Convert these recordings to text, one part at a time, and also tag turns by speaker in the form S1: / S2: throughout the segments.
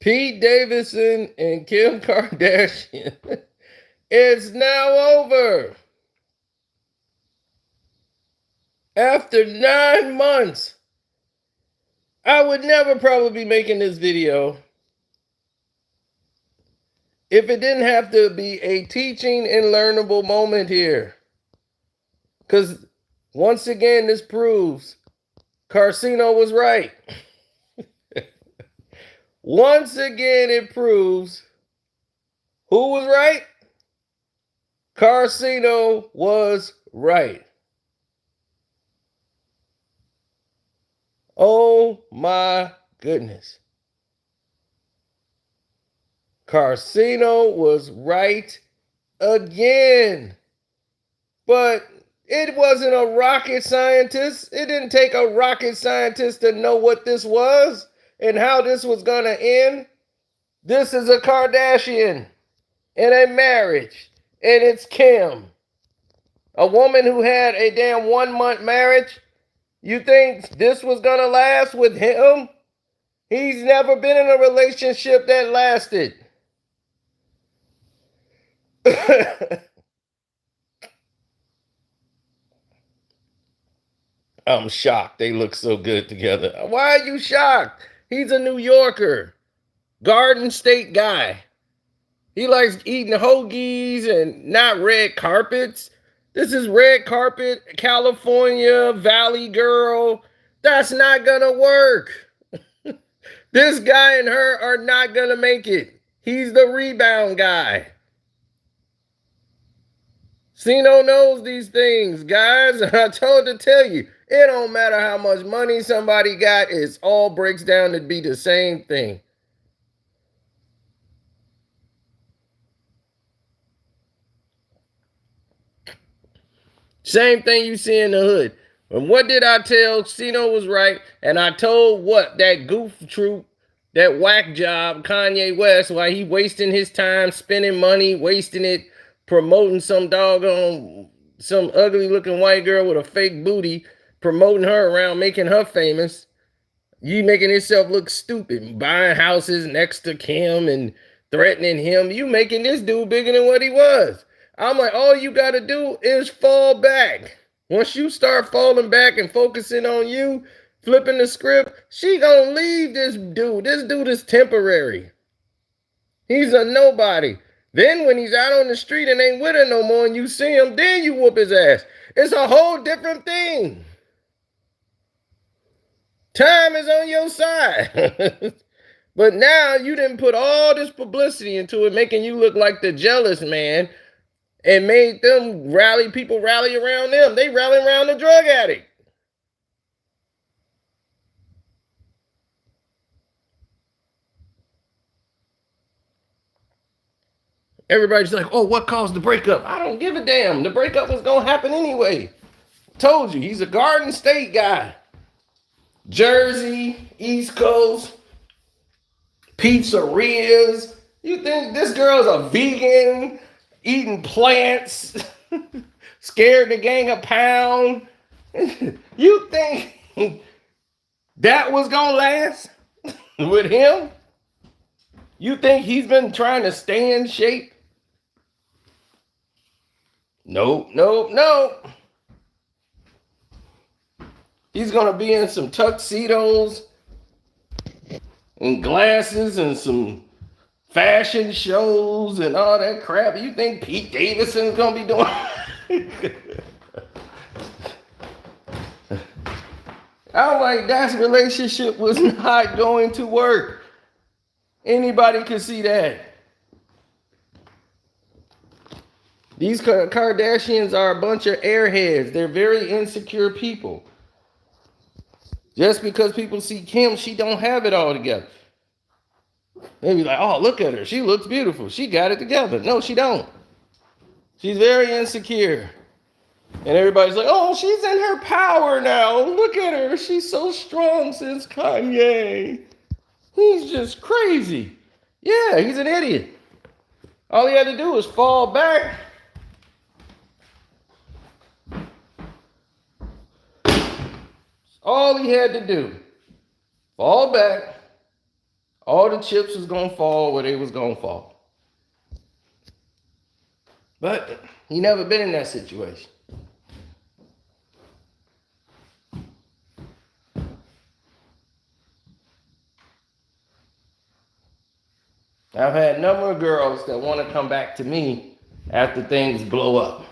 S1: Pete Davidson and Kim Kardashian. It's now over. After 9 months, I would never probably be making this video if it didn't have to be a teaching and learnable moment here. Because once again, this proves Carcino was right. Once again, it proves who was right? Carcino was right. Oh my goodness. Carcino was right again. But it wasn't a rocket scientist. It didn't take a rocket scientist to know what this was and how this was going to end. This is a Kardashian in a marriage, and it's Kim. A woman who had a damn 1 month marriage. You think this was going to last with him? He's never been in a relationship that lasted. I'm shocked. They look so good together. Why are you shocked? He's a New Yorker, Garden State guy. He likes eating hoagies and not red carpets. This is red carpet, California, Valley girl. That's not gonna work. This guy and her are not gonna make it. He's the rebound guy. Sino knows these things, guys. I told to tell you, it don't matter how much money somebody got, it all breaks down to be the same thing. Same thing you see in the hood. And what did I tell? Sino was right. And I told what? That goof troop, that whack job, Kanye West, why he wasting his time, spending money, wasting it, promoting some doggone, some ugly looking white girl with a fake booty, promoting her around, making her famous. You making yourself look stupid, buying houses next to Kim and threatening him. You making this dude bigger than what he was. I'm like, all you got to do is fall back. Once you start falling back and focusing on you, flipping the script, she gonna leave this dude. This dude is temporary. He's a nobody. Then when he's out on the street and ain't with her no more and you see him, then you whoop his ass. It's a whole different thing. Time is on your side. But now you didn't put all this publicity into it, making you look like the jealous man, and made them people rally around them. They rally around the drug addict. Everybody's like, oh, what caused the breakup? I don't give a damn. The breakup was going to happen anyway. Told you, he's a Garden State guy. Jersey, East Coast, pizzerias. You think this girl's a vegan, eating plants, scared to gain a pound? You think that was going to last with him? You think he's been trying to stay in shape? Nope. He's going to be in some tuxedos and glasses and some fashion shows and all that crap. You think Pete Davidson's going to be doing? I'm like, that relationship was not going to work. Anybody could see that. These Kardashians are a bunch of airheads. They're very insecure people. Just because people see Kim, she don't have it all together. They be like, oh, look at her. She looks beautiful. She got it together. No, she don't. She's very insecure. And everybody's like, oh, she's in her power now. Look at her. She's so strong since Kanye. He's just crazy. Yeah, he's an idiot. All he had to do was fall back. All he had to do. Fall back All the chips was gonna fall where they was gonna fall. But he never been in that situation. I've had a number of girls that want to come back to me after things blow up.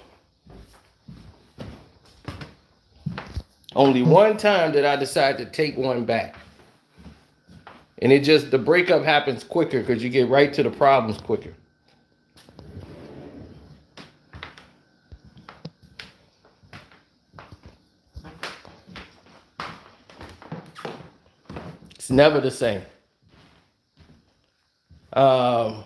S1: Only one time did I decide to take one back. And the breakup happens quicker because you get right to the problems quicker. It's never the same. Oh,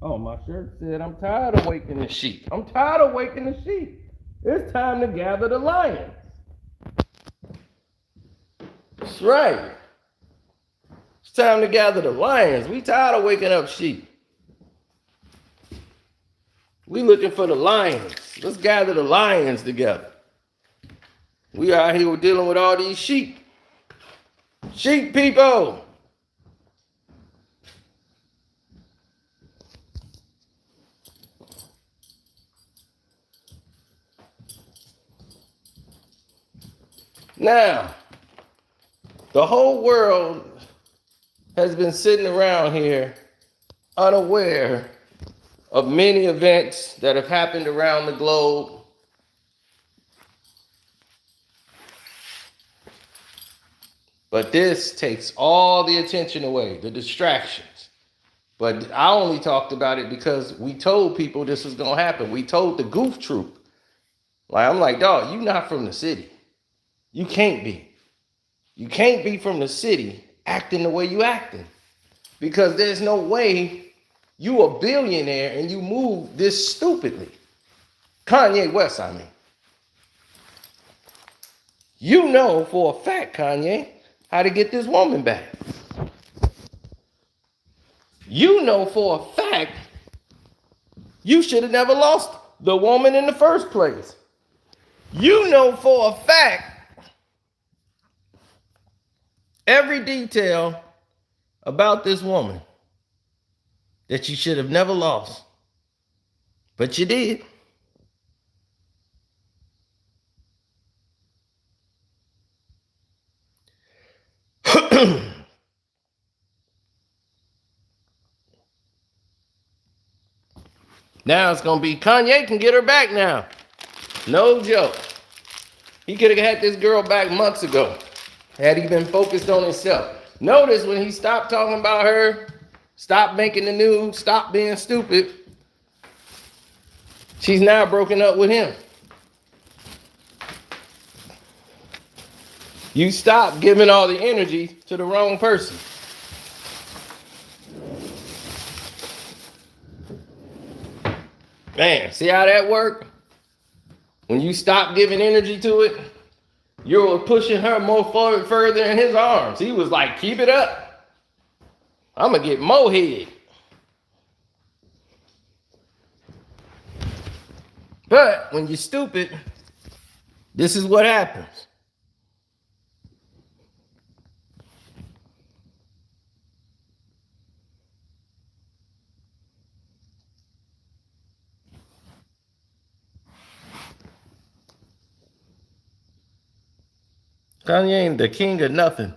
S1: my shirt said, I'm tired of waking the sheep. I'm tired of waking the sheep. It's time to gather the lions. That's right. It's time to gather the lions. We tired of waking up sheep. We looking for the lions. Let's gather the lions together. We out here dealing with all these sheep. Sheep people. Now, the whole world has been sitting around here unaware of many events that have happened around the globe. But this takes all the attention away, the distractions. But I only talked about it because we told people this was going to happen. We told the goof troop. I'm like, dog, you not from the city. You can't be. You can't be from the city acting the way you acting. Because there's no way you a billionaire and you move this stupidly. Kanye West, I mean. You know for a fact, Kanye, how to get this woman back. You know for a fact you should have never lost the woman in the first place. You know for a fact every detail about this woman that you should have never lost. But you did. Now it's going to be Kanye can get her back now. No joke. He could have had this girl back months ago had he been focused on himself. Notice when he stopped talking about her, stopped making the news, stopped being stupid, she's now broken up with him. You stop giving all the energy to the wrong person. Man, see how that worked? When you stop giving energy to it, you're pushing her more further in his arms. He was like, keep it up. I'm going to get more head. But when you're stupid, this is what happens. Kanye ain't the king of nothing.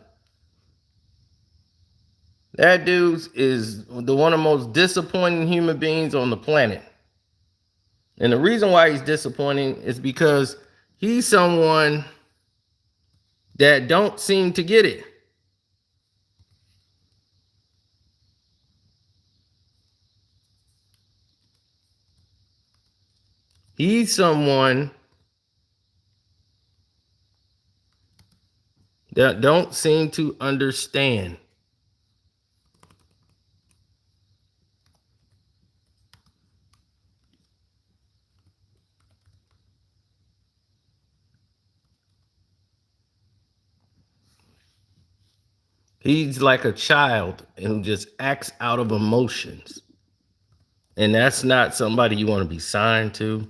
S1: That dude is one of the most disappointing human beings on the planet. And the reason why he's disappointing is because he's someone that don't seem to get it. He's someone that don't seem to understand. He's like a child who just acts out of emotions. And that's not somebody you want to be signed to.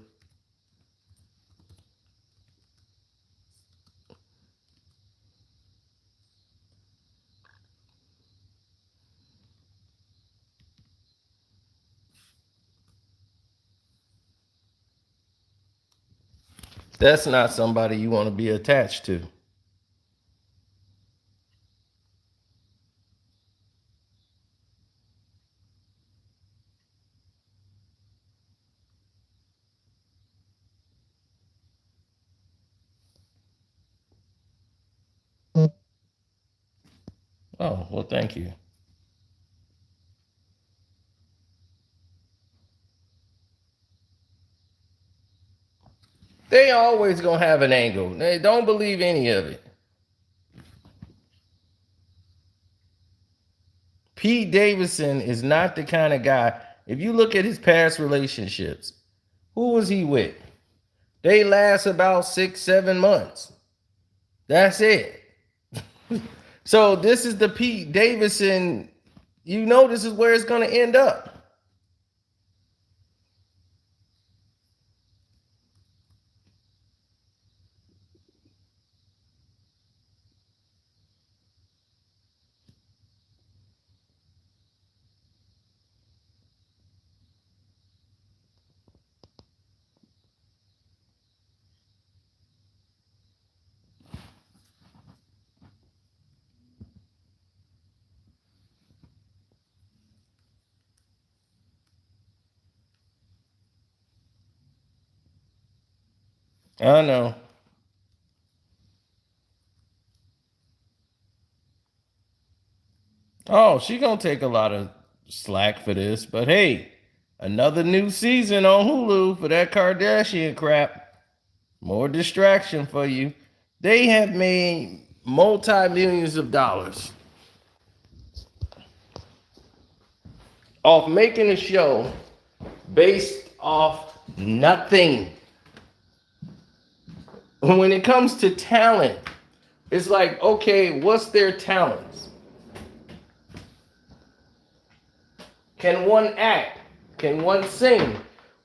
S1: That's not somebody you want to be attached to. Oh, well, thank you. They always gonna have an angle. They don't believe any of it. Pete Davidson is not the kind of guy. If you look at his past relationships, who was he with? They last about 6, 7 months. That's it. So this is the Pete Davidson. You know this is where it's gonna end up. I know. Oh, she gonna take a lot of slack for this, but hey, another new season on Hulu for that Kardashian crap. More distraction for you. They have made multi-millions of dollars off making a show based off nothing. When it comes to talent, it's like, okay, what's their talents? Can one act? Can one sing?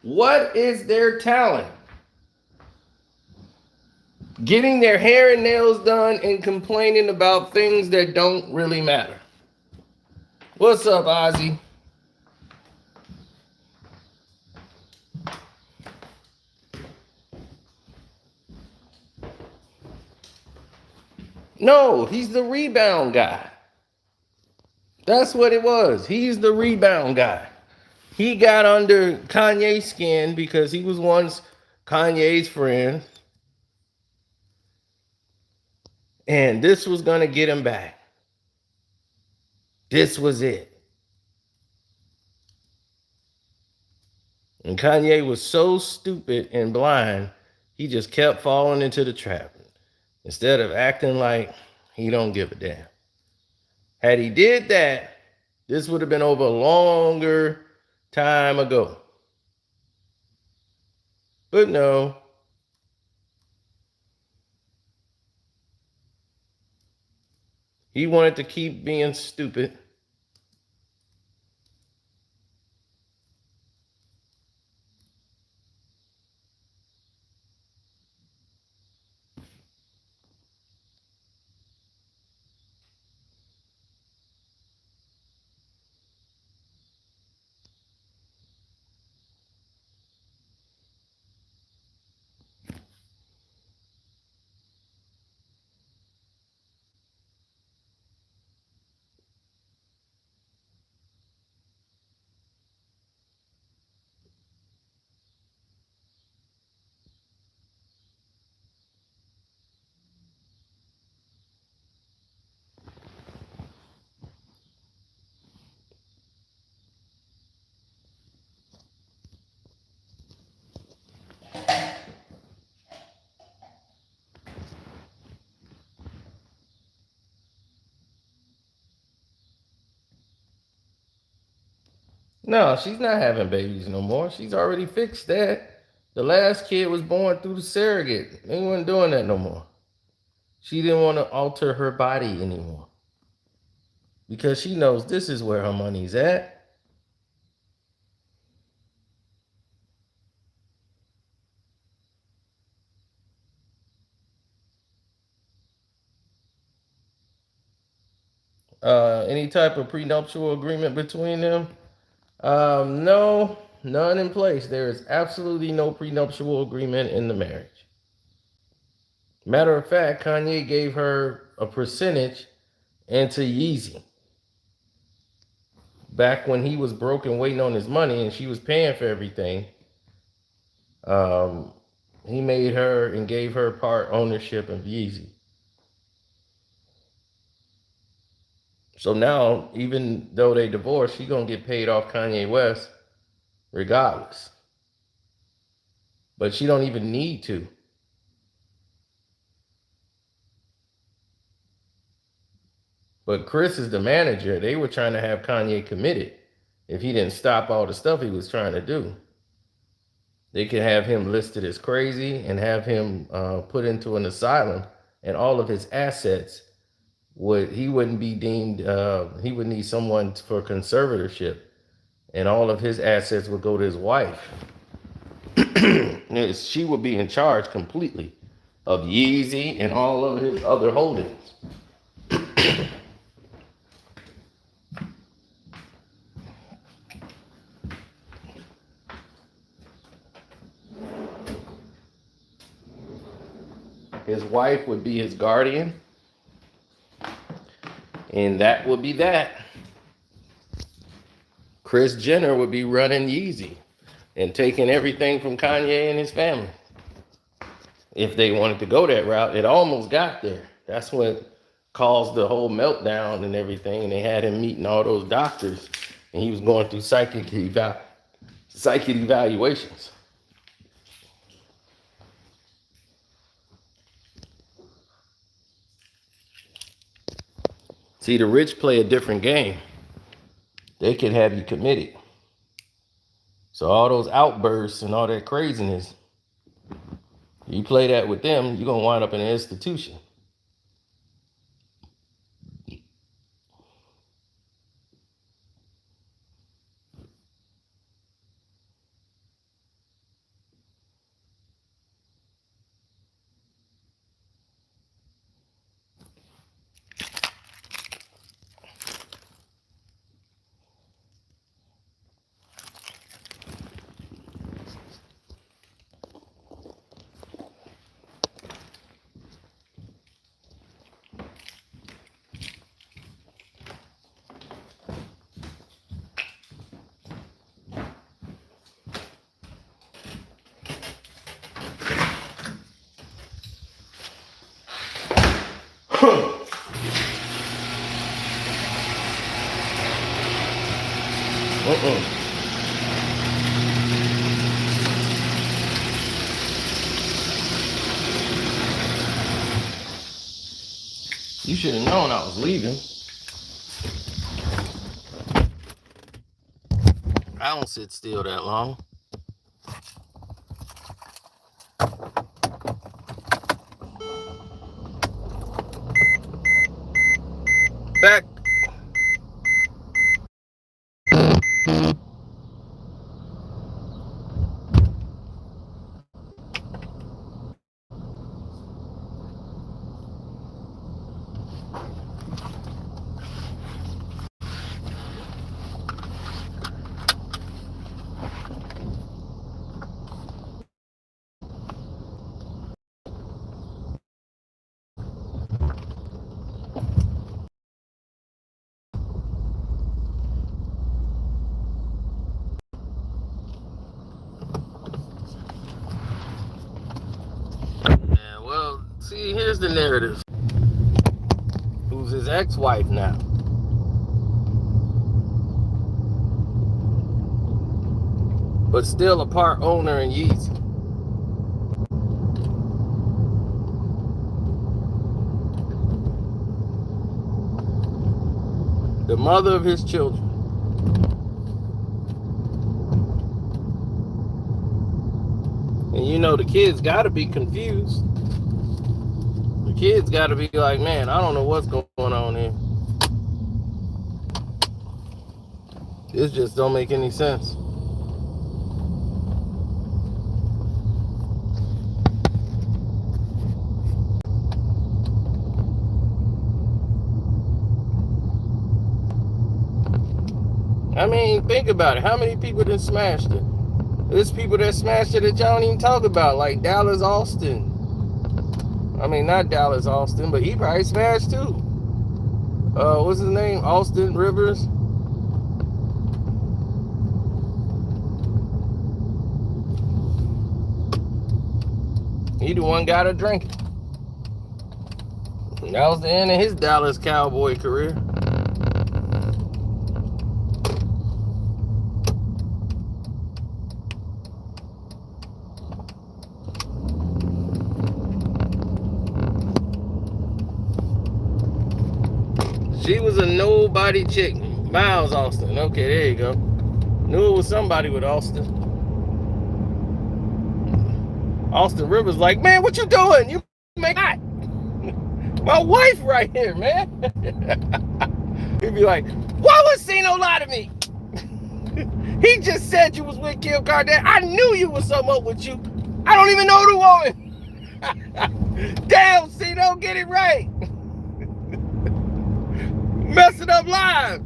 S1: What is their talent? Getting their hair and nails done and complaining about things that don't really matter. What's up, Ozzy? No, he's the rebound guy. That's what it was. He's the rebound guy. He got under Kanye's skin because he was once Kanye's friend. And this was going to get him back. This was it. And Kanye was so stupid and blind, he just kept falling into the trap. Instead of acting like he don't give a damn. Had he did that, this would have been over a longer time ago. But no. He wanted to keep being stupid. No, she's not having babies no more. She's already fixed that. The last kid was born through the surrogate. They weren't doing that no more. She didn't want to alter her body anymore because she knows this is where her money's at. Any type of prenuptial agreement between them? No, none in place. There is absolutely no prenuptial agreement in the marriage. Matter of fact, Kanye gave her a percentage into Yeezy back when he was broke and waiting on his money, and she was paying for everything. Um, he made her and gave her part ownership of Yeezy. So now, even though they divorced, she gonna get paid off Kanye West regardless. But she don't even need to. But Chris is the manager. They were trying to have Kanye committed if he didn't stop all the stuff he was trying to do. They could have him listed as crazy and have him put into an asylum, and all of his assets he wouldn't be deemed. He would need someone for conservatorship, and all of his assets would go to his wife. She would be in charge completely of Yeezy and all of his other holdings. His wife would be his guardian, and that would be that. Kris Jenner would be running Yeezy and taking everything from Kanye and his family. If they wanted to go that route, it almost got there. That's what caused the whole meltdown and everything. And they had him meeting all those doctors, and he was going through psychic evaluations. See, the rich play a different game. They could have you committed. So all those outbursts and all that craziness, you play that with them, you're going to wind up in an institution. You should have known I was leaving. I don't sit still that long. Back. Yeah, well, see, here's the narrative. Who's his ex-wife now? But still a part owner in Yeezy. The mother of his children. And you know the kids got to be confused. The kids got to be like, man, I don't know what's going on here. This just don't make any sense. I mean, think about it. How many people that smashed it? There's people that smashed it that y'all don't even talk about, like Dallas Austin. I mean, not Dallas Austin, but he probably smashed too. What's his name? Austin Rivers. He the one got her drinking. And that was the end of his Dallas Cowboy career. She was a nobody chick. Miles Austin. Okay, there you go. Knew it was somebody with Austin. Austin Rivers like, man, what you doing? You make hot. My wife right here, man. He'd be like, why would Cino lie to me? He just said you was with Kim Kardashian. I knew you was something up with you. I don't even know the woman. Damn, Cino, get it right. Messing up lives.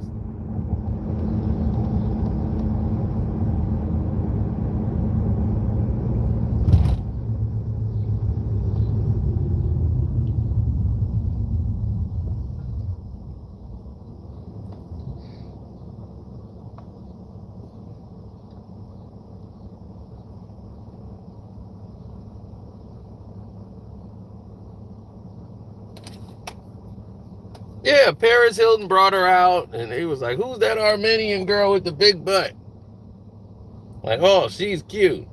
S1: Yeah, Paris Hilton brought her out, and he was like, who's that Armenian girl with the big butt? Like, oh, she's cute.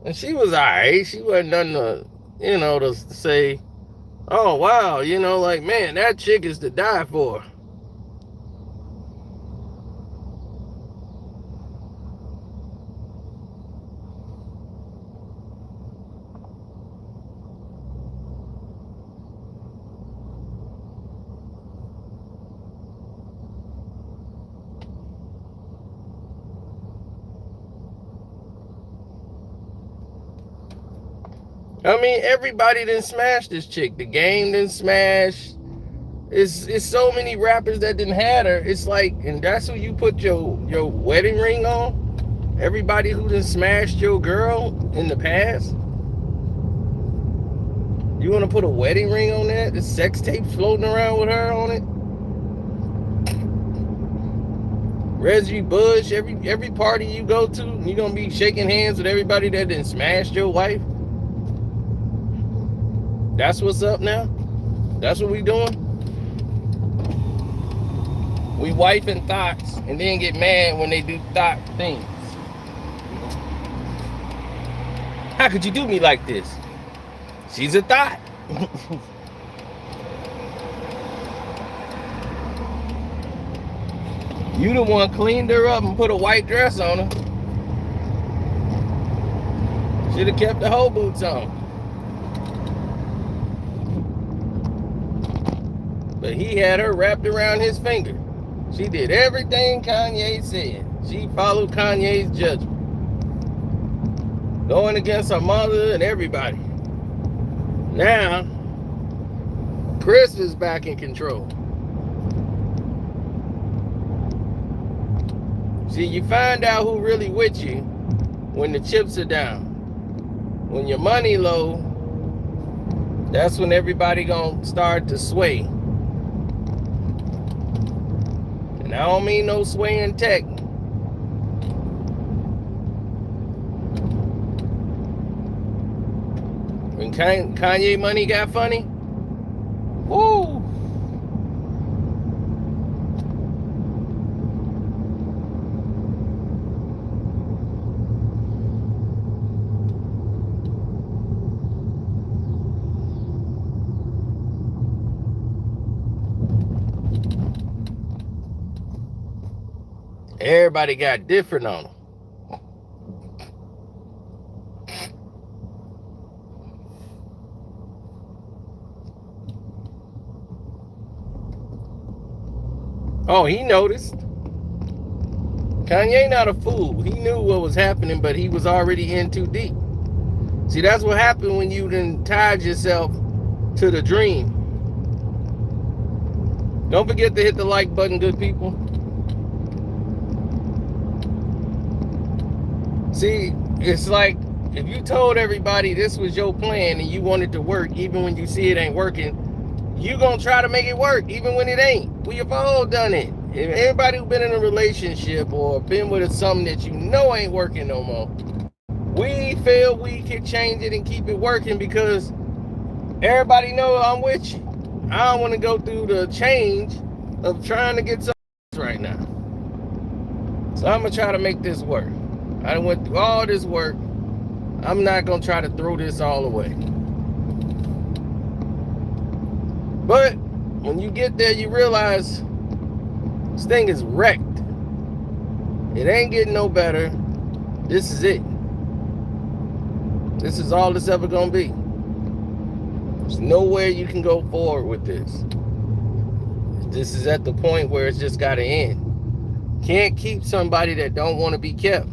S1: And she was all right. She wasn't nothing to, to say, oh, wow, like, man, that chick is to die for. I mean, everybody didn't smash this chick. The Game didn't smash. It's so many rappers that didn't have her. It's like, and that's who you put your wedding ring on? Everybody who done smashed your girl in the past? You want to put a wedding ring on that? The sex tape floating around with her on it? Reggie Bush, every party you go to, you're going to be shaking hands with everybody that done smashed your wife? That's what's up now? That's what we doing? We wifing thoughts and then get mad when they do thought things. How could you do me like this? She's a thought. You the one cleaned her up and put a white dress on her. Should have kept the whole boots on. But he had her wrapped around his finger. She did everything Kanye said. She followed Kanye's judgment. Going against her mother and everybody. Now, Chris is back in control. See, you find out who really with you when the chips are down. When your money low, that's when everybody gonna start to sway. And I don't mean no swaying tech. When Kanye money got funny, woo! Everybody got different on them. Oh, he noticed. Kanye not a fool. He knew what was happening, but he was already in too deep. See, that's what happened when you done tied yourself to the dream. Don't forget to hit the like button, good people. See, it's like if you told everybody this was your plan and you wanted to work, even when you see it ain't working, you gonna try to make it work, even when it ain't. We have all done it. If everybody who's been in a relationship or been with something that you know ain't working no more, we feel we can change it and keep it working because everybody know I'm with you. I don't want to go through the change of trying to get something right now. So I'm gonna try to make this work. I went through all this work. I'm not gonna try to throw this all away. But when you get there, you realize this thing is wrecked. It ain't getting no better. This is it. This is all it's ever gonna be. There's nowhere you can go forward with this. This is at the point where it's just gotta end. Can't keep somebody that don't want to be kept.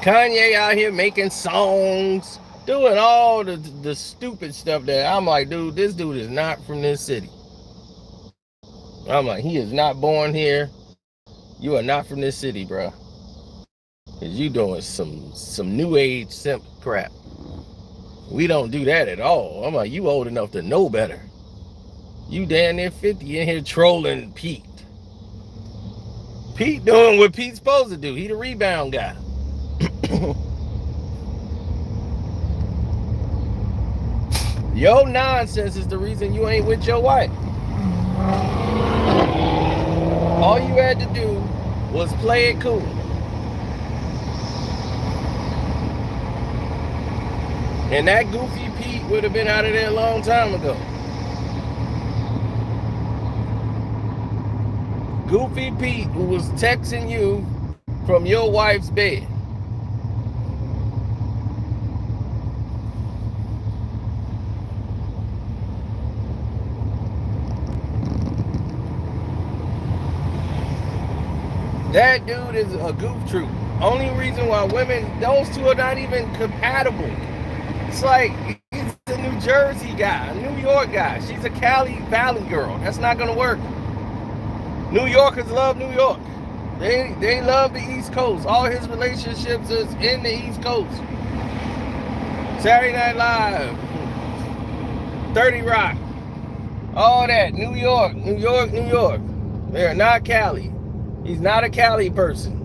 S1: Kanye out here making songs, doing all the stupid stuff that I'm like, dude, this dude is not from this city. I'm like, he is not born here. You are not from this city, bro. Cause you doing some new age simp crap. We don't do that at all. I'm like, you old enough to know better. You damn near 50 in here trolling Pete. Pete doing what Pete's supposed to do. He the rebound guy. Your nonsense is the reason you ain't with your wife. All you had to do was play it cool. And that goofy Pete would have been out of there a long time ago. Goofy Pete, who was texting you from your wife's bed. That dude is a goof troop. Only reason why women, those two are not even compatible. It's like, he's a New Jersey guy, a New York guy. She's a Cali Valley girl. That's not gonna work. New Yorkers love New York. They love the East Coast. All his relationships is in the East Coast. Saturday Night Live, 30 Rock, all that. New York, New York, New York. They're not Cali. He's not a Cali person.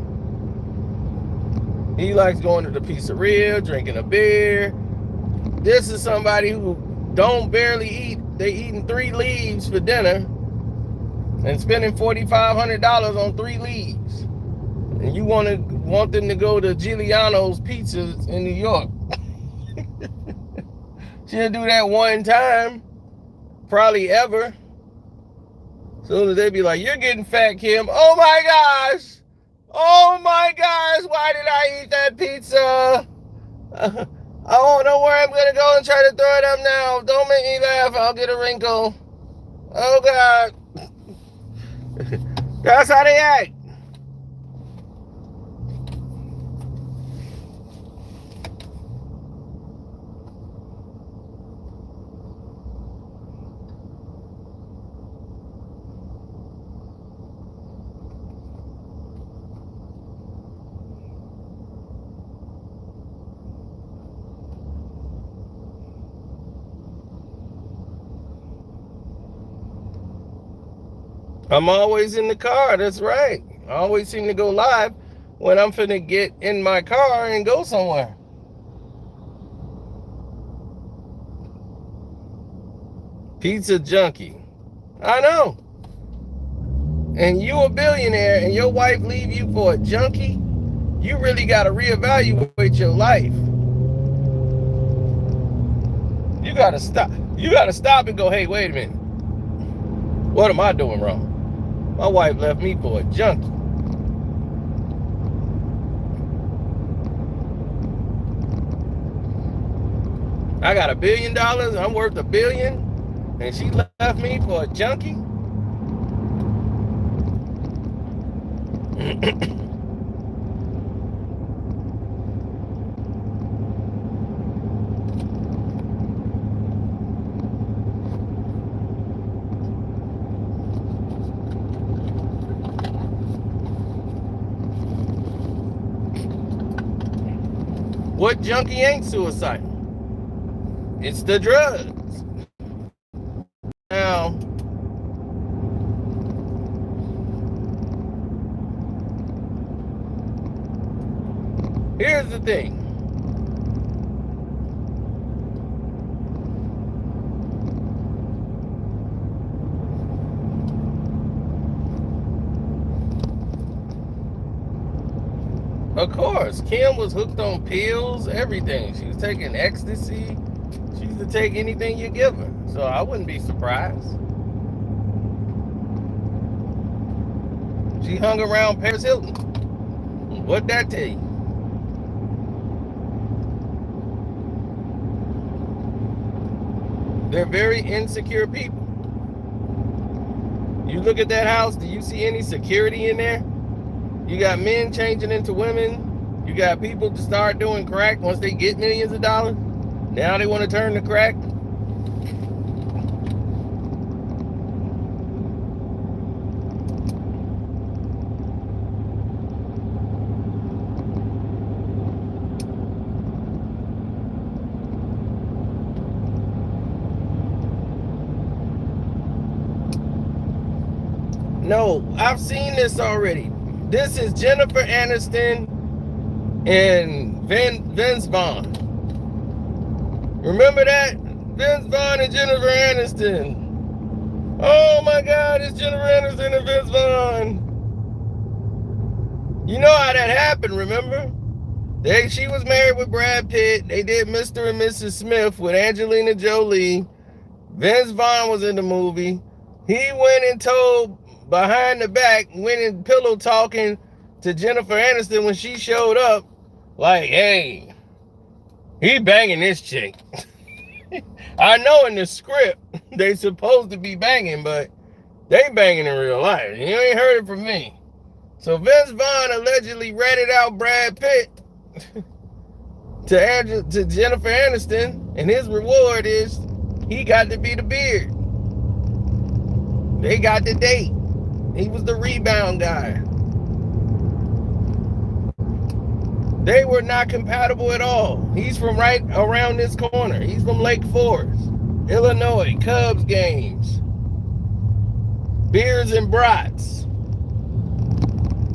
S1: He likes going to the pizzeria, drinking a beer. This is somebody who don't barely eat. They eating 3 leaves for dinner and spending $4,500 on 3 leaves. And you want them to go to Giuliano's Pizzas in New York. She'll do that one time, probably ever. Soon as they be like, you're getting fat, Kim. Oh my gosh. Oh my gosh. Why did I eat that pizza? I don't know where I'm going to go and try to throw it up now. Don't make me laugh. I'll get a wrinkle. Oh God. That's how they act. I'm always in the car. That's right. I always seem to go live when I'm finna get in my car and go somewhere. Pizza junkie. I know. And you a billionaire and your wife leave you for a junkie, you really got to reevaluate your life. You got to stop. You got to stop and go, hey, wait a minute. What am I doing wrong? My wife left me for a junkie. I got $1 billion. I'm worth $1 billion. And she left me for a junkie? What junkie ain't suicidal? It's the drugs. Now, here's the thing. Of course, Kim was hooked on pills, everything. She was taking ecstasy. She used to take anything you give her. So I wouldn't be surprised. She hung around Paris Hilton. What'd that tell you? They're very insecure people. You look at that house, do you see any security in there? You got men changing into women. You got people to start doing crack once they get millions of dollars. Now they want to turn to crack. No, I've seen this already. This is Jennifer Aniston and Vince Vaughn. Remember that? Vince Vaughn and Jennifer Aniston. Oh my God, it's Jennifer Aniston and Vince Vaughn. You know how that happened, remember? She was married with Brad Pitt. They did Mr. and Mrs. Smith with Angelina Jolie. Vince Vaughn was in the movie. He went and told behind the back, went and pillow talking to Jennifer Aniston when she showed up, like, hey, he banging this chick. I know in the script they supposed to be banging, but they banging in real life. You ain't heard it from me. So Vince Vaughn allegedly ratted out Brad Pitt to Jennifer Aniston, and his reward is he got to be the beard. They got the date. He was the rebound guy. They were not compatible at all. He's from right around this corner. He's from Lake Forest, Illinois, Cubs games, beers and brats.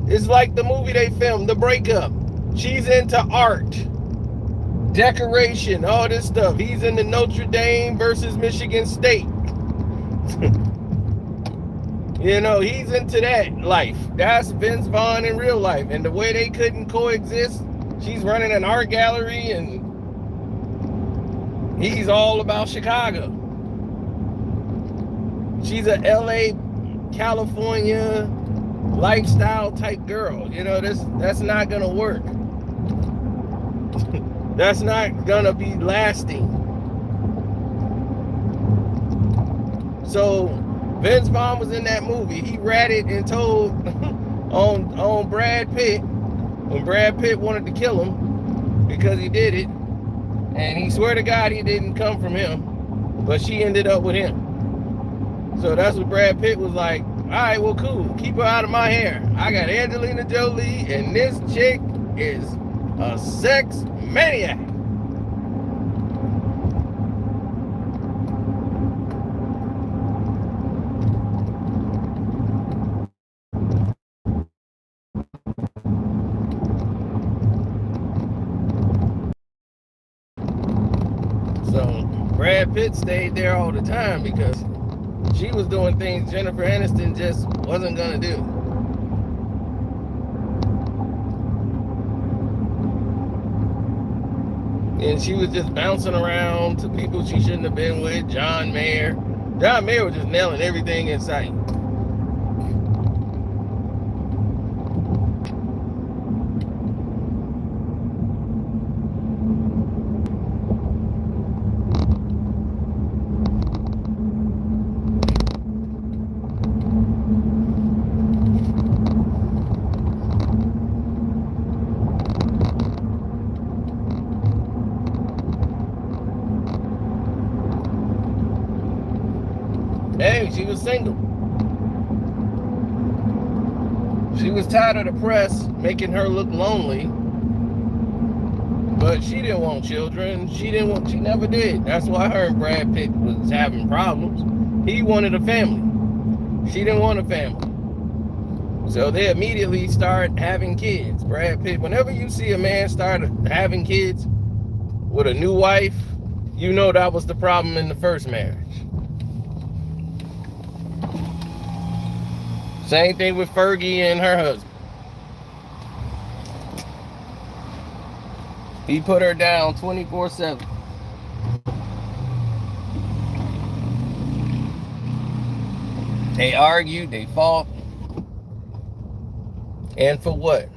S1: It's like the movie they filmed, The Breakup. She's into art, decoration, all this stuff. He's into Notre Dame versus Michigan State. You know, he's into that life. That's Vince Vaughn in real life. And the way they couldn't coexist, she's running an art gallery and he's all about Chicago. She's a LA, California lifestyle type girl. You know, that's not gonna work. That's not gonna be lasting. So Vince Vaughn was in that movie. He ratted and told on Brad Pitt when Brad Pitt wanted to kill him because he did it. And he swear to God he didn't come from him, but she ended up with him. So that's what Brad Pitt was like, all right, well, cool. Keep her out of my hair. I got Angelina Jolie, and this chick is a sex maniac. So Brad Pitt stayed there all the time because she was doing things Jennifer Aniston just wasn't gonna do. And she was just bouncing around to people she shouldn't have been with. John Mayer. John Mayer was just nailing everything in sight. Hey, she was single. She was tired of the press making her look lonely. But she didn't want children. She never did. That's why her and Brad Pitt was having problems. He wanted a family. She didn't want a family. So they immediately start having kids. Brad Pitt, whenever you see a man start having kids with a new wife, you know that was the problem in the first marriage. Same thing with Fergie and her husband. He put her down 24/7. They argued, they fought. And for what?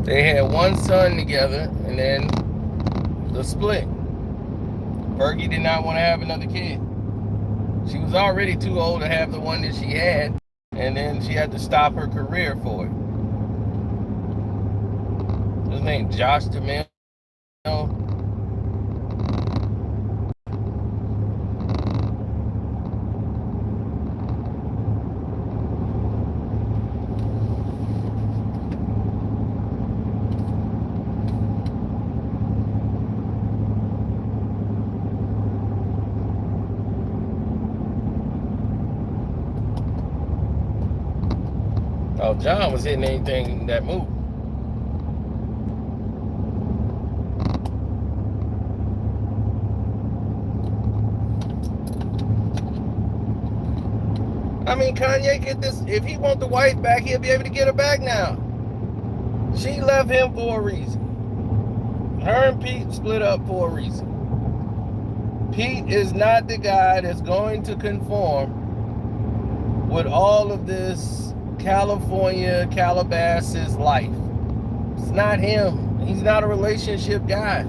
S1: They had one son together, and then the split. Fergie did not want to have another kid. She was already too old to have the one that she had, and then she had to stop her career for it. His name Josh Duhamel. Oh, John was hitting anything that moved. I mean, Kanye get this. If he want the wife back, he'll be able to get her back now. She left him for a reason. Her and Pete split up for a reason. Pete is not the guy that's going to conform with all of this California, Calabasas life. It's not him. He's not a relationship guy.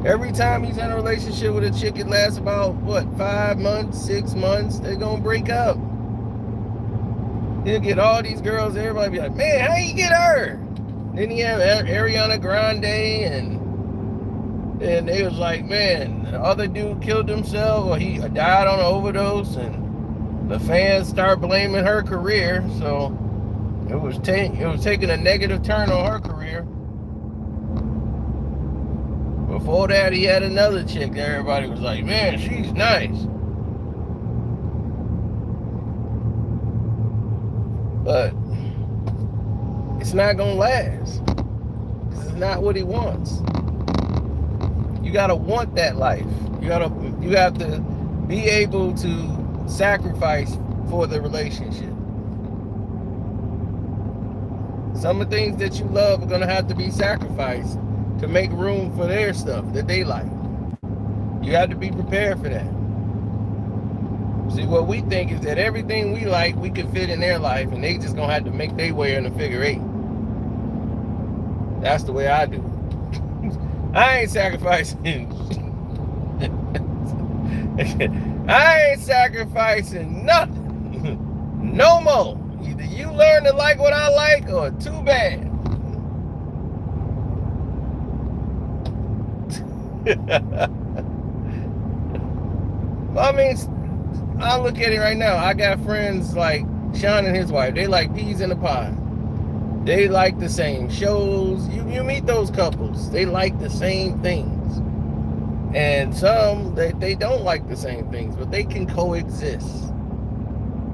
S1: Every time he's in a relationship with a chick, it lasts about, what, 5 months, 6 months, they're going to break up. He'll get all these girls, everybody be like, man, how you get her? Then he had Ariana Grande, and they was like, man, the other dude killed himself, or he died on an overdose, and the fans start blaming her career, so it was taking a negative turn on her career. Before that, he had another chick that everybody was like, man, she's nice. But it's not gonna last. This is not what he wants. You gotta want that life. You have to be able to sacrifice for the relationship. Some of the things that you love are gonna have to be sacrificed to make room for their stuff that they like. You have to be prepared for that. See, what we think is that everything we like, we can fit in their life, and they just gonna have to make their way in a figure eight. That's the way I do it. I ain't sacrificing. I ain't sacrificing nothing. No more. Either you learn to like what I like, or too bad. I mean, I look at it right now. I got friends like Sean and his wife. They like peas in a pod. They like the same shows. You meet those couples. They like the same things. And some, they don't like the same things, but they can coexist.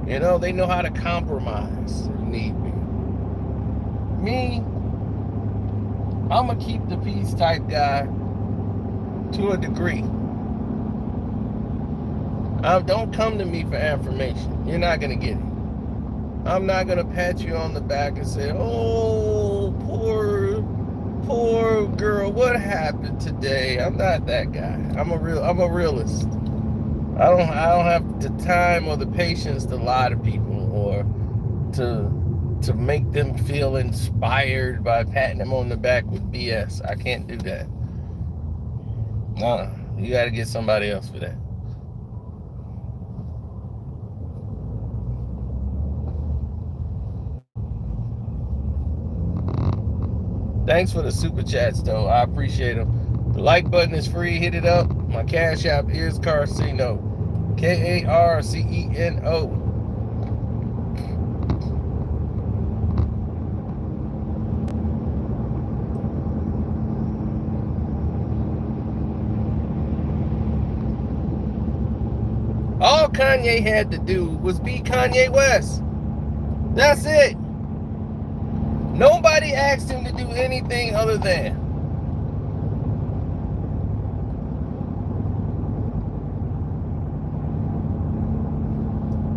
S1: You know, they know how to compromise if need be. Me, I'm a keep the peace type guy to a degree. Don't come to me for affirmation. You're not going to get it. I'm not going to pat you on the back and say, oh, poor girl, what happened today? I'm not that guy. I'm a realist. I don't have the time or the patience to lie to people or to make them feel inspired by patting them on the back with BS. I can't do that. No, you got to get somebody else for that. Thanks for the super chats, though. I appreciate them. The like button is free. Hit it up. My cash app is Carcino. Karceno. All Kanye had to do was be Kanye West. That's it. Nobody asked him to do anything other than.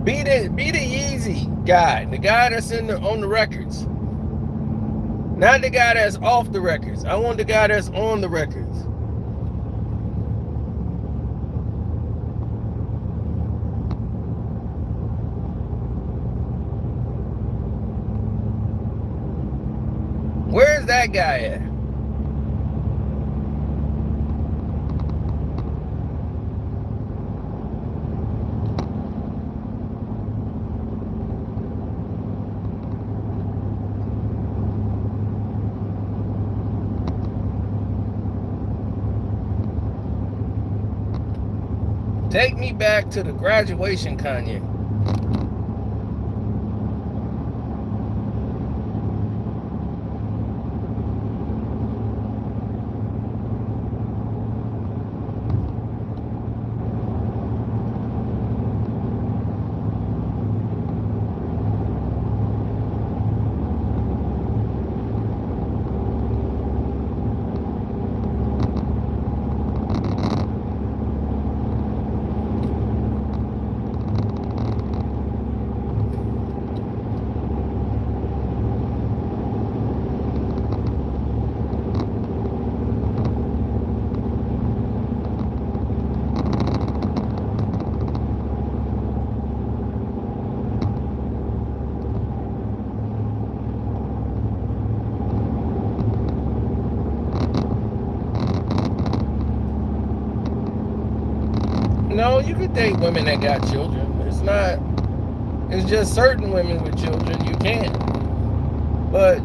S1: Be the Yeezy guy, the guy that's on the records. Not the guy that's off the records. I want the guy that's on the records. Where's that guy at? Take me back to the graduation, Kanye. No, you could date women that got children. It's just certain women with children you can't. But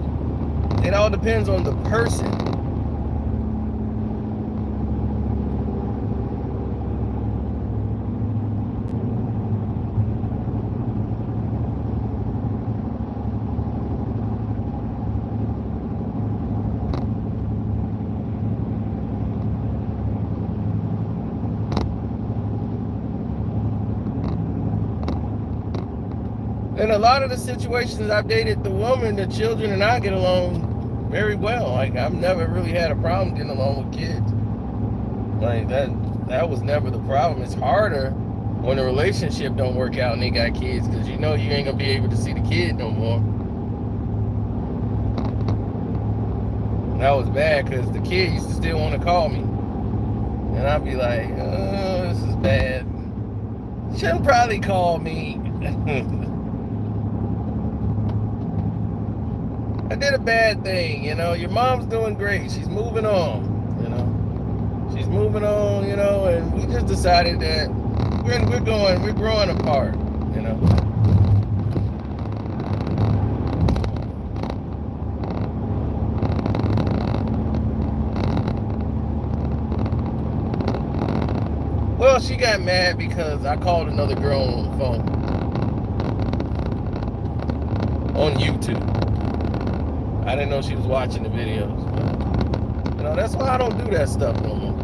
S1: it all depends on the person. In a lot of the situations I've dated, the woman, the children, and I get along very well. Like, I've never really had a problem getting along with kids. Like, that was never the problem. It's harder when a relationship don't work out and they got kids, because you know you ain't gonna be able to see the kid no more. That was bad, because the kid used to still want to call me. And I'd be like, oh, this is bad. Shouldn't probably call me. I did a bad thing, you know. Your mom's doing great. She's moving on, you know. She's moving on, you know, and we just decided that we're growing apart, you know. Well, she got mad because I called another girl on the phone on YouTube. I didn't know she was watching the videos. But, you know, that's why I don't do that stuff no more.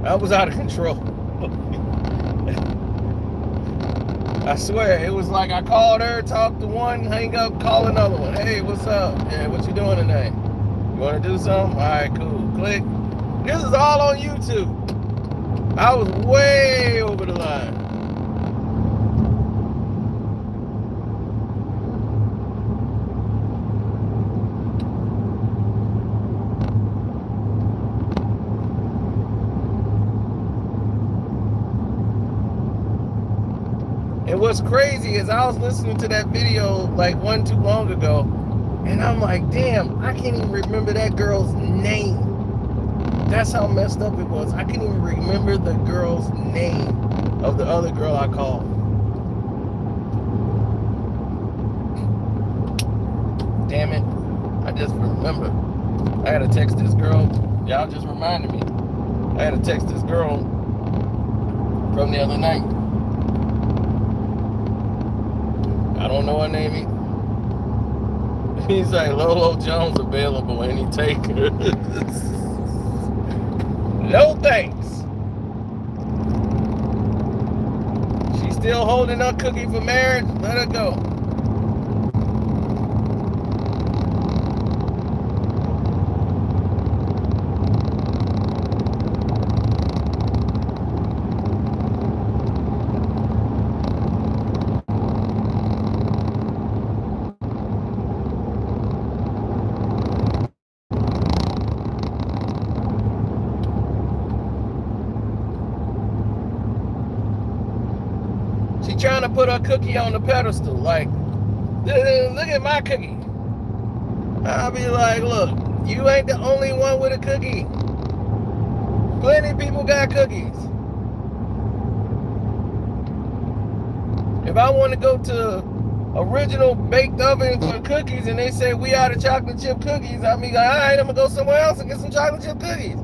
S1: I was out of control. I swear, it was like I called her, talked to one, hang up, call another one. Hey, what's up? Yeah, what you doing tonight? You want to do something? All right, cool. Click. This is all on YouTube. I was way over the line. And what's crazy is I was listening to that video like one too long ago, and I'm like, damn, I can't even remember that girl's name. That's how messed up it was. I can't even remember the girl's name of the other girl I called. Damn it. I just remember. I had to text this girl. Y'all just reminded me. I had to text this girl from the other night. I don't know her name either. He's like, Lolo Jones available any taker. No thanks. She's still holding her cookie for marriage. Let her go. Trying to put her cookie on the pedestal, like, look at my cookie. I'll be like, look, you ain't the only one with a cookie. Plenty of people got cookies. If I want to go to original baked oven for cookies and they say we out of chocolate chip cookies, I'll be like, all right, I'm gonna go somewhere else and get some chocolate chip cookies.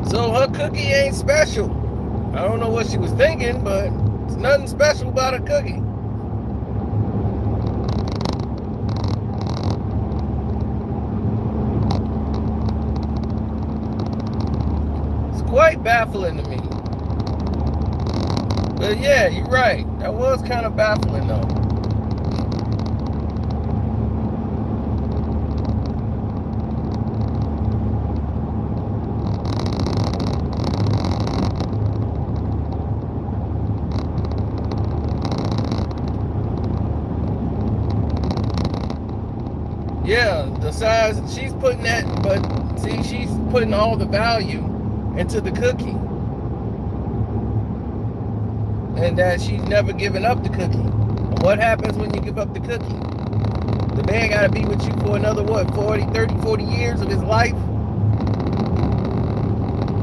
S1: So her cookie ain't special. I don't know what she was thinking, but it's nothing special about a cookie. It's quite baffling to me. But yeah, you're right. That was kind of baffling though. Yeah, the size, she's putting that, but see, she's putting all the value into the cookie. And that she's never given up the cookie. And what happens when you give up the cookie? The man got to be with you for another, what, 30, 40 years of his life?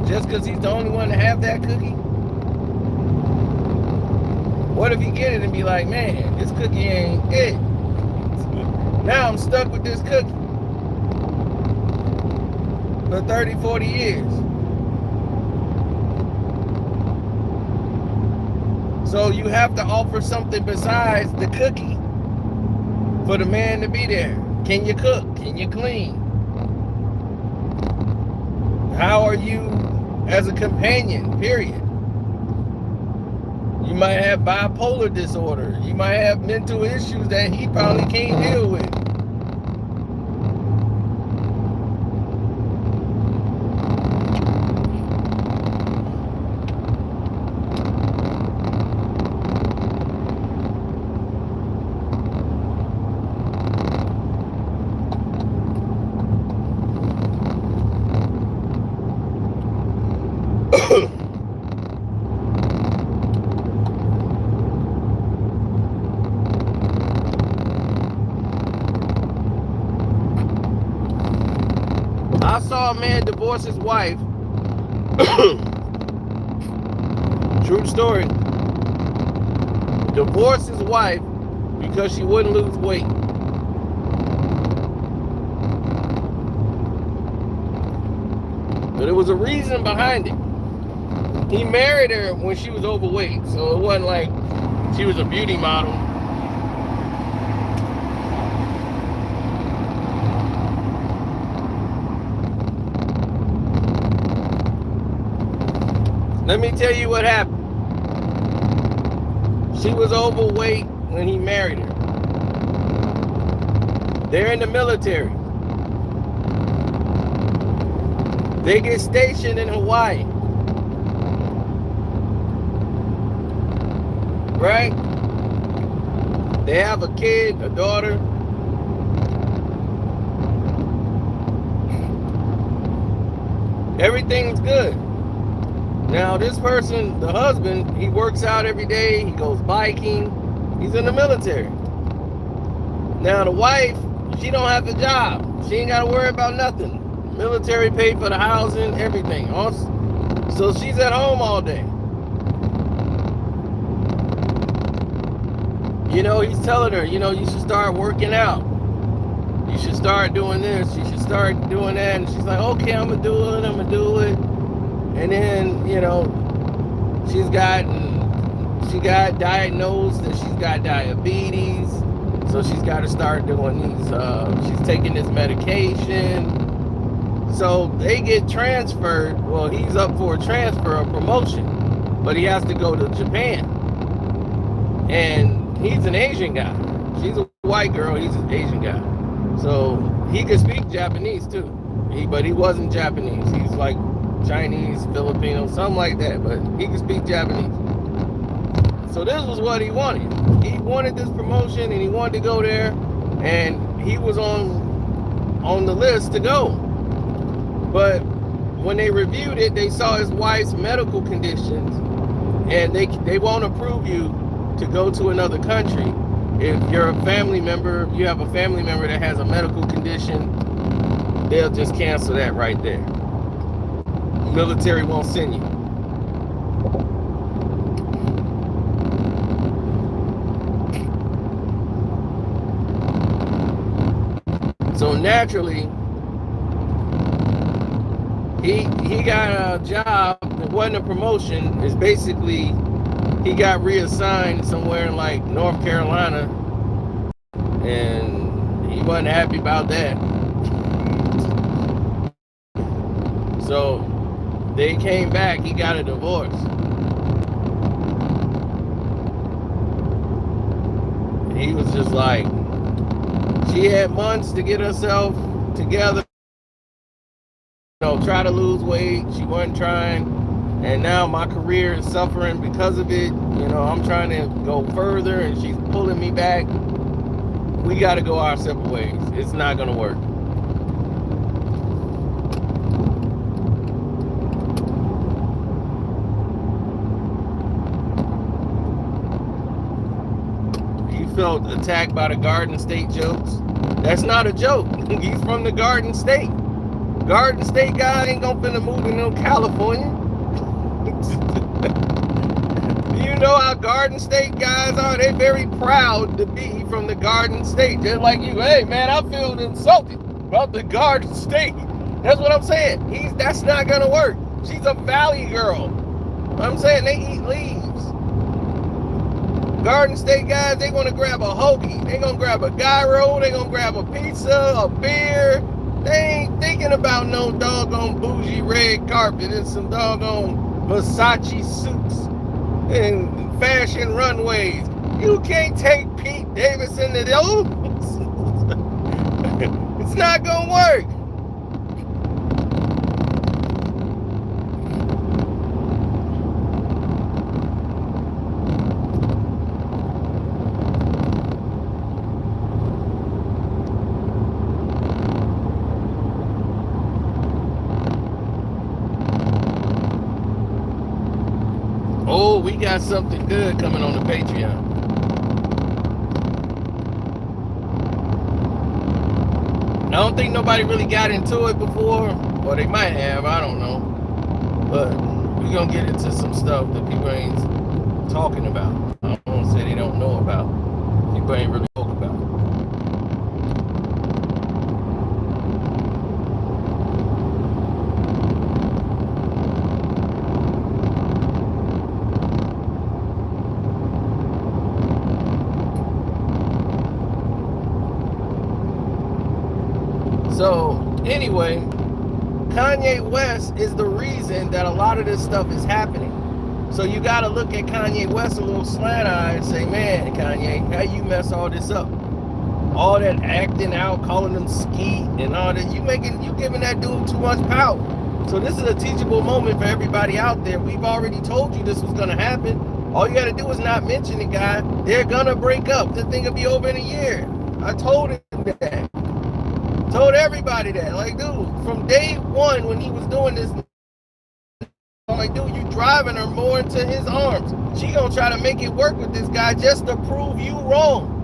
S1: Just because he's the only one to have that cookie? What if you get it and be like, man, this cookie ain't it? Now I'm stuck with this cookie for 30, 40 years. So you have to offer something besides the cookie for the man to be there. Can you cook? Can you clean? How are you as a companion, period? You might have bipolar disorder. You might have mental issues that he probably can't deal with. I saw a man divorce his wife. True story. Divorce his wife because she wouldn't lose weight. But there was a reason behind it. He married her when she was overweight, so it wasn't like she was a beauty model. Let me tell you what happened. She was overweight when he married her. They're in the military. They get stationed in Hawaii. Right? They have a kid, a daughter. Everything's good. Now this person, the husband, he works out every day. He goes biking. He's in the military. Now the wife, she don't have the job. She ain't got to worry about nothing. Military paid for the housing, everything. So she's at home all day. You know, he's telling her, you know, you should start working out. You should start doing this. You should start doing that. And she's like, okay, I'm going to do it. I'm going to do it. And then, you know, she got diagnosed that she's got diabetes. So she's got to start doing these, she's taking this medication. So they get transferred. Well, he's up for a transfer or promotion, but he has to go to Japan. And he's an Asian guy. She's a white girl. He's an Asian guy. So he could speak Japanese too. But he wasn't Japanese. He's like Chinese, Filipino, something like that. But he could speak Japanese. So this was what he wanted. He wanted this promotion and he wanted to go there. And he was on the list to go. But when they reviewed it, they saw his wife's medical conditions. And they won't approve you to go to another country if you're a family member. You have a family member that has a medical condition, they'll just cancel that right there. Military won't send you. So naturally, he got a job that wasn't a promotion. It's basically he got reassigned somewhere in like North Carolina, and he wasn't happy about that. So they came back. He got a divorce. He was just like, she had months to get herself together, you know, try to lose weight. She wasn't trying. And now my career is suffering because of it. You know, I'm trying to go further and she's pulling me back. We got to go our separate ways. It's not going to work. He felt attacked by the Garden State jokes. That's not a joke. He's from the Garden State. Garden State guy ain't going to finna move to no California. You know how Garden State guys are? They're very proud to be from the Garden State. Just like you. Hey, man, I feel insulted about the Garden State. That's what I'm saying. That's not going to work. She's a valley girl. I'm saying they eat leaves. Garden State guys, they going to grab a hoagie. They going to grab a gyro. They going to grab a pizza, a beer. They ain't thinking about no doggone bougie red carpet and some doggone Versace suits and fashion runways. You can't take Pete Davidson to those. It's not gonna work. Oh, we got something good coming on the Patreon. I don't think nobody really got into it before, or they might have, I don't know. But we're going to get into some stuff that people ain't talking about. I don't want to say they don't know about. People ain't really talking about. So, anyway, Kanye West is the reason that a lot of this stuff is happening. So you got to look at Kanye West a little slant eye and say, man, Kanye, how you mess all this up? All that acting out, calling him skeet and all that, you giving that dude too much power. So this is a teachable moment for everybody out there. We've already told you this was going to happen. All you got to do is not mention it, guy. They're going to break up. The thing will be over in a year. I told him that. Told everybody that. Like, dude, from day one when he was doing this like, dude, you driving her more into his arms. She gonna try to make it work with this guy just to prove you wrong.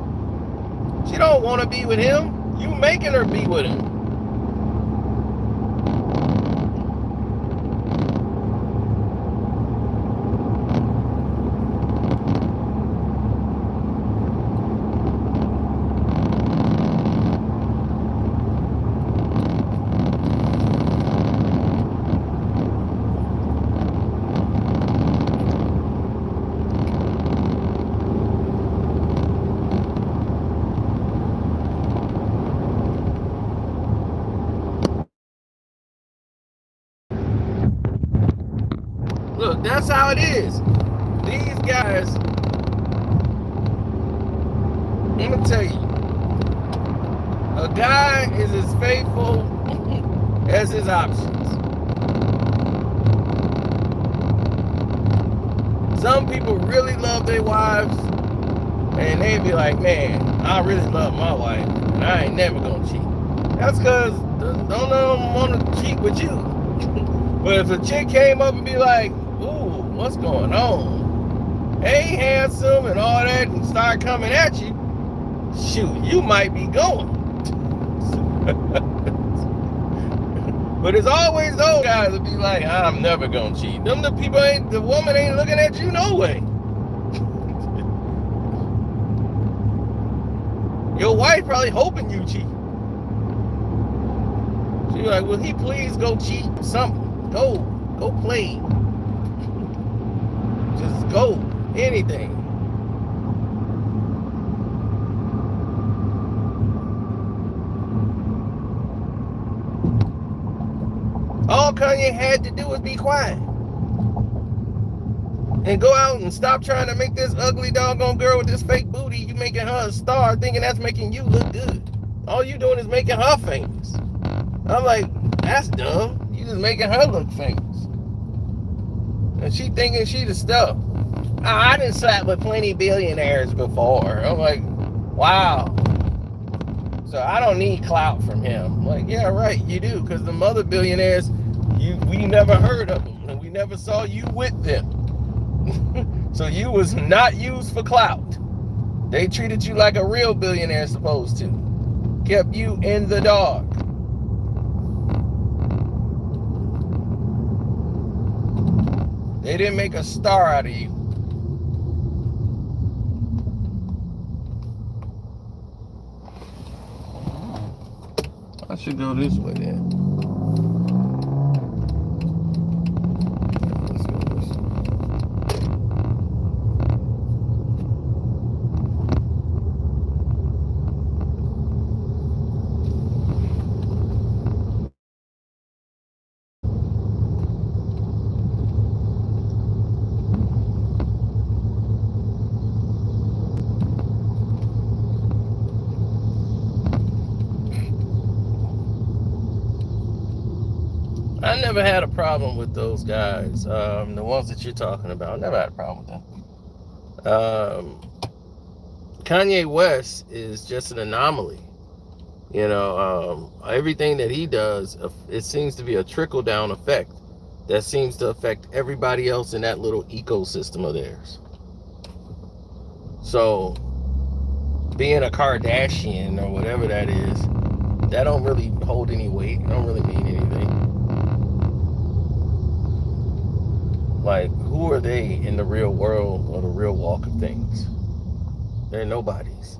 S1: She don't want to be with him. You making her be with him. Look, that's how it is. These guys, I'm gonna tell you, a guy is as faithful as his options. Some people really love their wives, and they be like, man, I really love my wife, and I ain't never gonna cheat. That's because none of them want to cheat with you. But if a chick came up and be like, ooh, what's going on? Hey, handsome, and all that, and start coming at you, shoot, you might be going. But it's always those guys that be like, I'm never gonna cheat. Them the people ain't, the woman ain't looking at you no way. Your wife probably hoping you cheat. She be like, will he please go cheat something? Go play. Just go, anything. All Kanye had to do was be quiet. And go out and stop trying to make this ugly doggone girl with this fake booty, you making her a star, thinking that's making you look good. All you doing is making her famous. I'm like, that's dumb. You just making her look famous. And she thinking she the stuff. I done slept with plenty of billionaires before. I'm like, wow. So I don't need clout from him. I'm like, yeah, right, you do. Because the other billionaires, we never heard of them. And we never saw you with them. So you was not used for clout. They treated you like a real billionaire supposed to. Kept you in the dark. They didn't make a star out of you. I should go this way then. Let's go this way. I never had a problem with those guys. The ones that you're talking about, I never had a problem with them. Kanye West is just an anomaly. You know, everything that he does, it seems to be a trickle-down effect that seems to affect everybody else in that little ecosystem of theirs. So, being a Kardashian or whatever that is, that don't really hold any weight. It don't really mean anything. Like, who are they in the real world or the real walk of things? They're nobodies.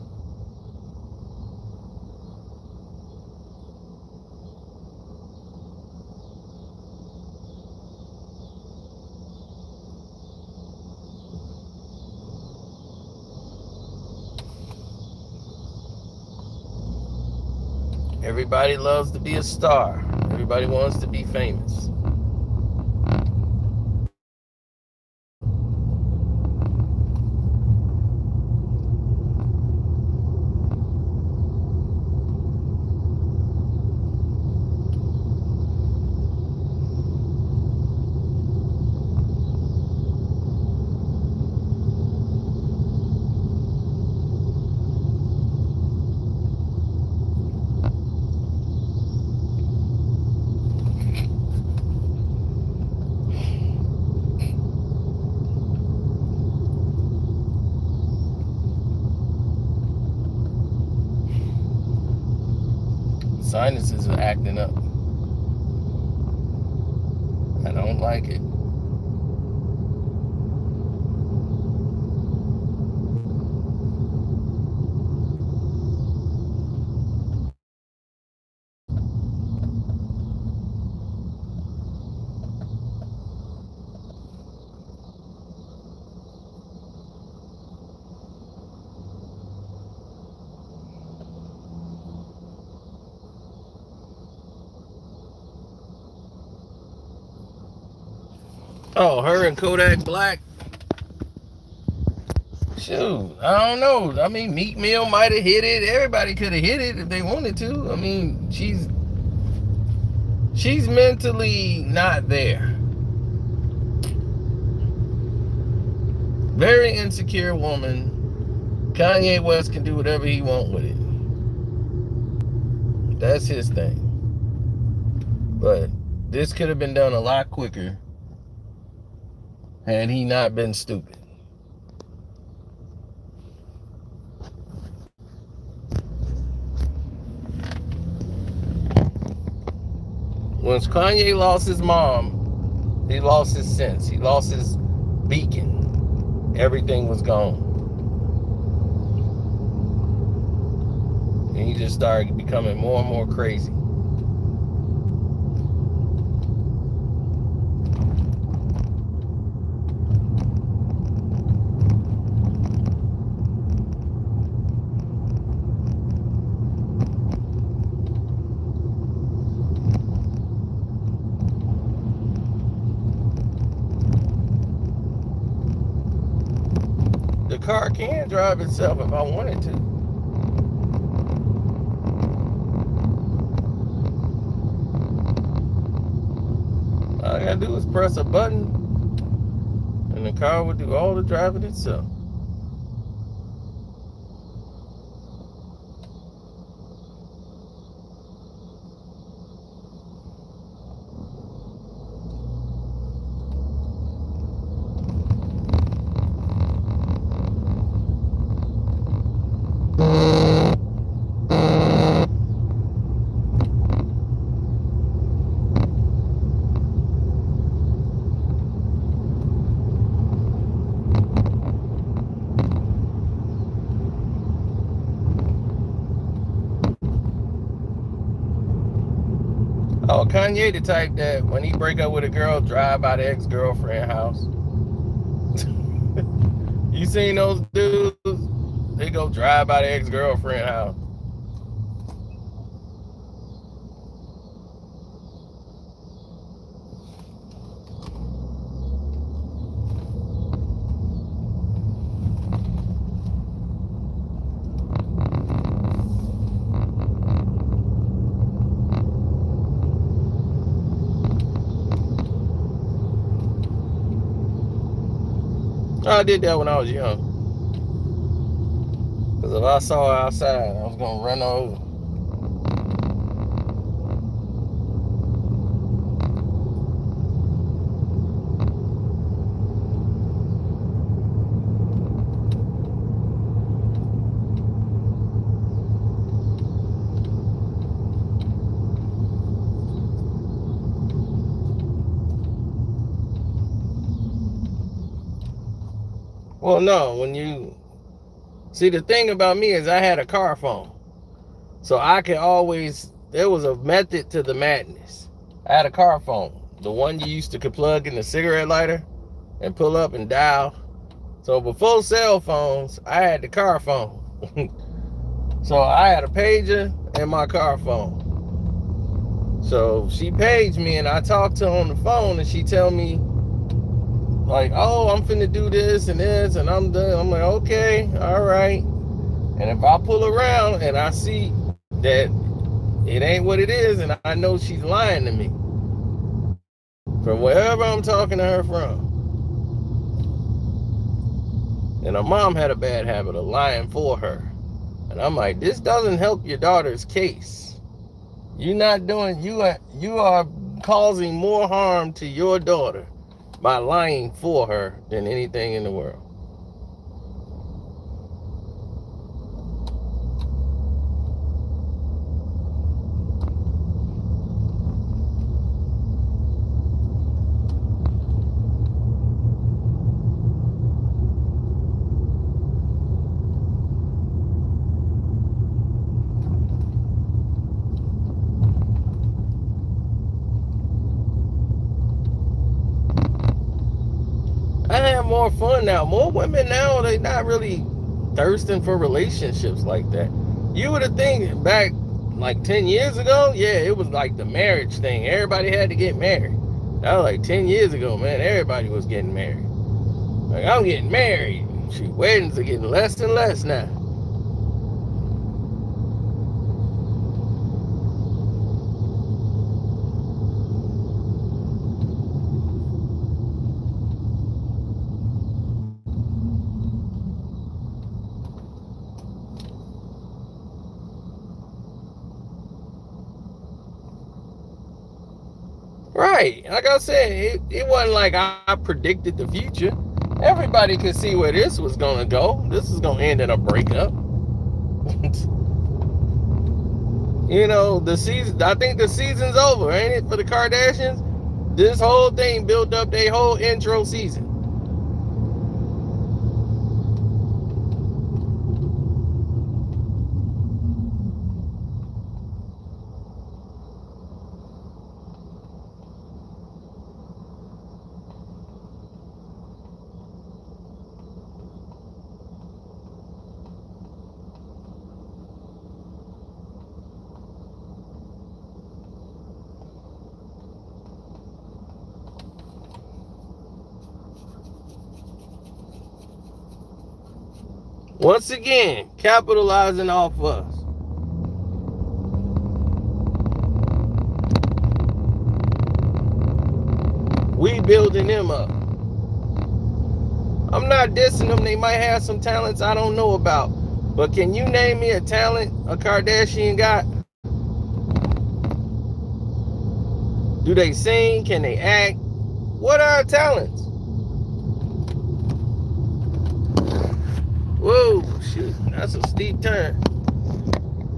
S1: Everybody loves to be a star. Everybody wants to be famous. sinuses are acting up. I don't like it. Oh, her and Kodak Black. Shoot, I don't know. I mean, Meek Mill might have hit it. Everybody could have hit it if they wanted to. I mean, she's mentally not there. Very insecure woman. Kanye West can do whatever he wants with it. That's his thing. But this could have been done a lot quicker had he not been stupid. Once Kanye lost his mom, he lost his sense. He lost his beacon. Everything was gone. And he just started becoming more and more crazy. The car can drive itself if I wanted to. All I gotta do is press a button and the car will do all the driving itself. Oh, Kanye the type that when he break up with a girl, drive by the ex-girlfriend house. You seen those dudes? They go drive by the ex-girlfriend house. I did that when I was young. Because if I saw her outside, I was going to run her over. Well, no, when you... See, the thing about me is I had a car phone. So I could always... There was a method to the madness. I had a car phone. The one you used to plug in the cigarette lighter and pull up and dial. So before cell phones, I had the car phone. So I had a pager and my car phone. So she paged me and I talked to her on the phone and she tell me, like, oh, I'm finna do this and I'm done. I'm like, okay, all right. And if I pull around and I see that it ain't what it is and I know she's lying to me from wherever I'm talking to her from. And her mom had a bad habit of lying for her. And I'm like, this doesn't help your daughter's case. You're not doing, you are causing more harm to your daughter by lying for her than anything in the world. more fun now. More women now, they not really thirsting for relationships like that. You would have think back like 10 years ago, yeah, it was like the marriage thing. Everybody had to get married. That was like 10 years ago, man. Everybody was getting married. Like, I'm getting married. Shoot, weddings are getting less and less now. Right. Like I said, it wasn't like I predicted the future. Everybody could see where this was going to go. This is going to end in a breakup. You know, the season, I think the season's over, ain't it, for the Kardashians? This whole thing built up their whole intro season. Once again, capitalizing off us. We building them up. I'm not dissing them. They might have some talents I don't know about. But can you name me a talent a Kardashian got? Do they sing? Can they act? What are talents? Whoa, shoot, that's a steep turn.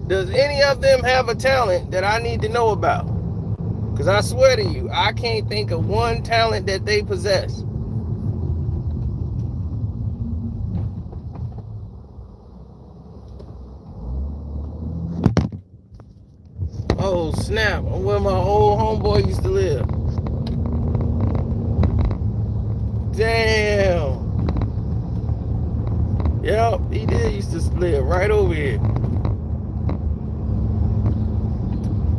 S1: Does any of them have a talent that I need to know about? Because I swear to you, I can't think of one talent that they possess. Oh, snap. I'm where my old homeboy used to live. Damn. Yep, he did used to live right over here.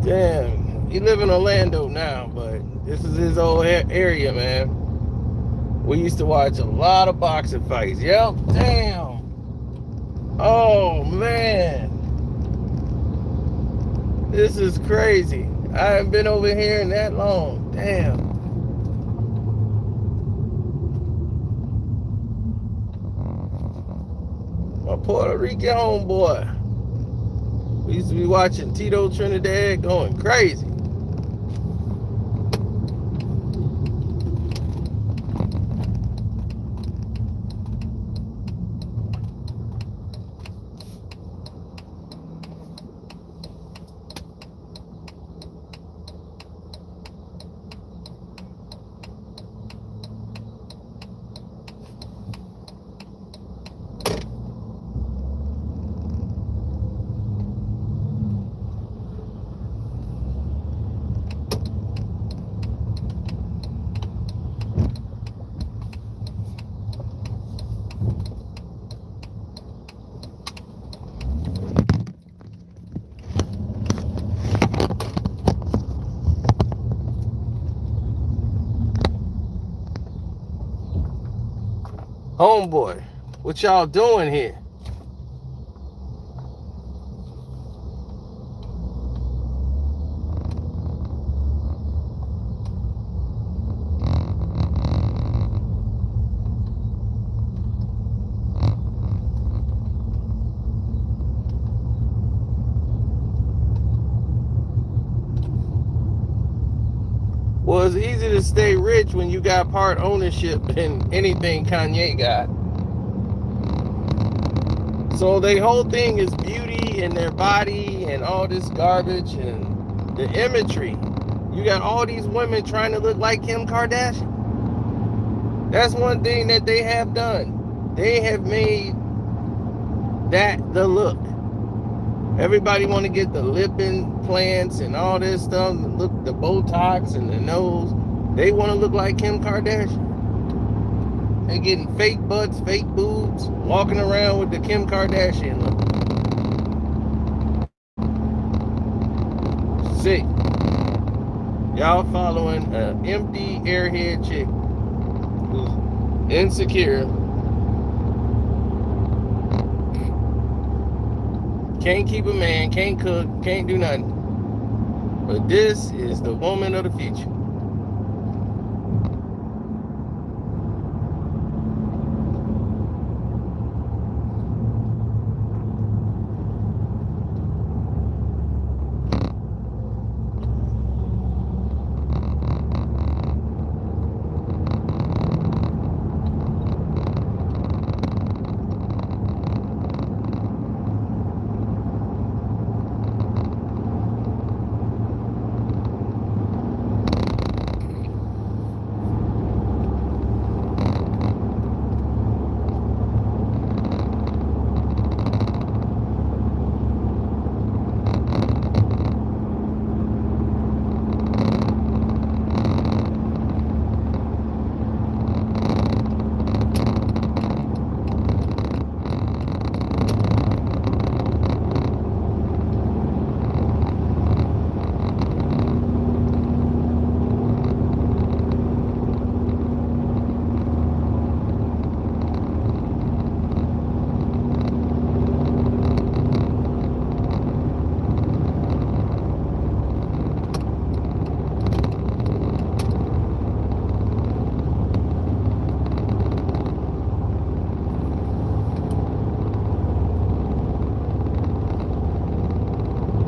S1: Damn, he live in Orlando now, but this is his old area, man. We used to watch a lot of boxing fights. Yep, damn. Oh, man. This is crazy. I haven't been over here in that long. Damn. My Puerto Rican homeboy. We used to be watching Tito Trinidad going crazy. Homeboy, what y'all doing here? Well, it's easy to stay rich when you got part ownership in anything Kanye got. So their whole thing is beauty and their body and all this garbage and the imagery. You got all these women trying to look like Kim Kardashian. That's one thing that they have done. They have made that the look. Everybody want to get the lip implants and all this stuff, look, the Botox and the nose. They want to look like Kim Kardashian. They getting fake butts, fake boobs, walking around with the Kim Kardashian look. Sick. Y'all following an empty airhead chick who's insecure, can't keep a man, can't cook, can't do nothing. But this is the woman of the future.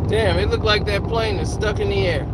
S1: Damn, it looked like that plane is stuck in the air.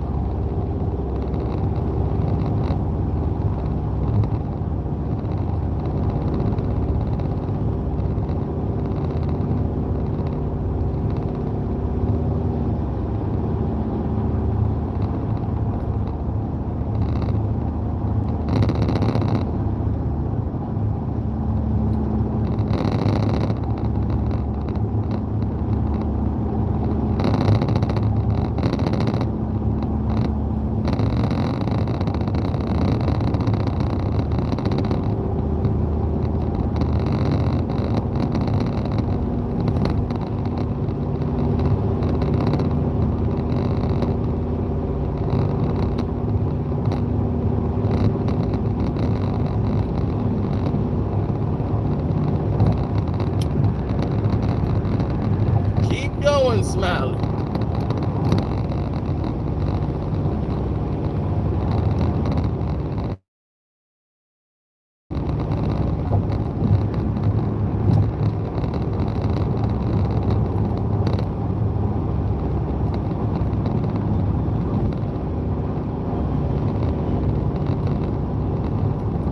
S1: Keep going, Smiley.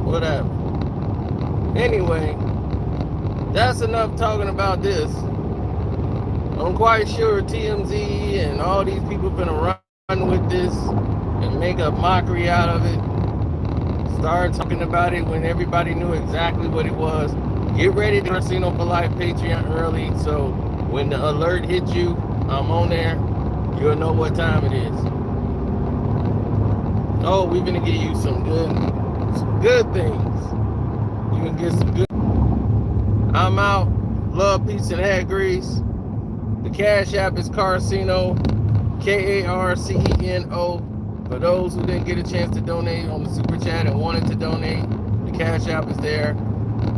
S1: Whatever. Anyway, that's enough talking about this. I'm quite sure TMZ and all these people gonna run with this and make a mockery out of it. Start talking about it when everybody knew exactly what it was. Get ready to Casino for Life Patreon early, so when the alert hits you, I'm on there. You'll know what time it is. Oh, we're gonna give you some good things. You can get some good. I'm out. Love, peace, and hair grease. The Cash App is Carcino, Karceno. For those who didn't get a chance to donate on the Super Chat and wanted to donate, the Cash App is there.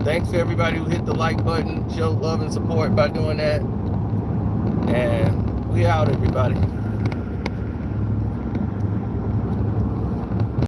S1: Thanks for everybody who hit the like button. Show love and support by doing that. And we out, everybody.